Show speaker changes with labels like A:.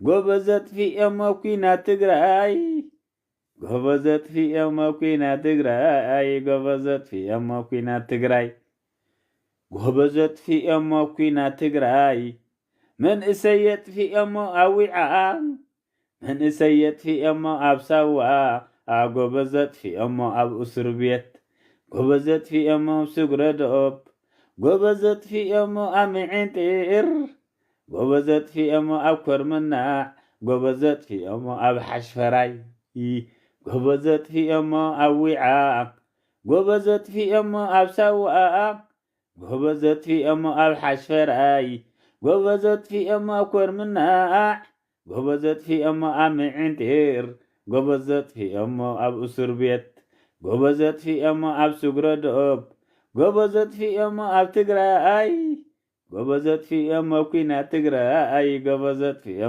A: ጎበዘት ፊኤሞ ኩናት ትግራይ ጎበዘት ፊኤሞ ኩናት ትግራይ ጎበዘት ፊኤሞ ኩናት ትግራይ ጎበዘት ፊኤሞ ኩናት ትግራይ መንእሰይ የጥፊኤሞ አዊዓ መንእሰይ የጥፊኤሞ ኣብ ሳዋ ጎበዘት ፊኤሞ ኣብ እስር ቤት ጎበዘት ፊኤሞ ስጉረዶብ ጎበዘት ፊኤሞ ኣብ ምዕንጢር ጎበዘት ፊኤሞ ኣብ ኮርምናዕ ጎበዘት ፊኤሞ ኣብ ሓሽፈራይ ጎበዘት ፊኤሞ ኣብ ዊዓ ጎበዘት ፊኤሞ ኣብ ሳዋ ጎበዘት ፊኤሞ ኣብ ሓሽፈራይ ጎበዘት ፊኤሞ ኣብ ኮርምናዕ ጎበዘት ፊኤሞ ኣብ ምዕንጢር ጎበዘት ፊኤሞ ኣብ እስር ቤት ጎበዘት ፊኤሞ ኣብ ስጉረዶብ ጎበዘት ፊኤሞ ኣብ ትግራይ ጎበዘት ፊኤሞ ኩናት ትግራይ ጎበዘት ፊኤሞ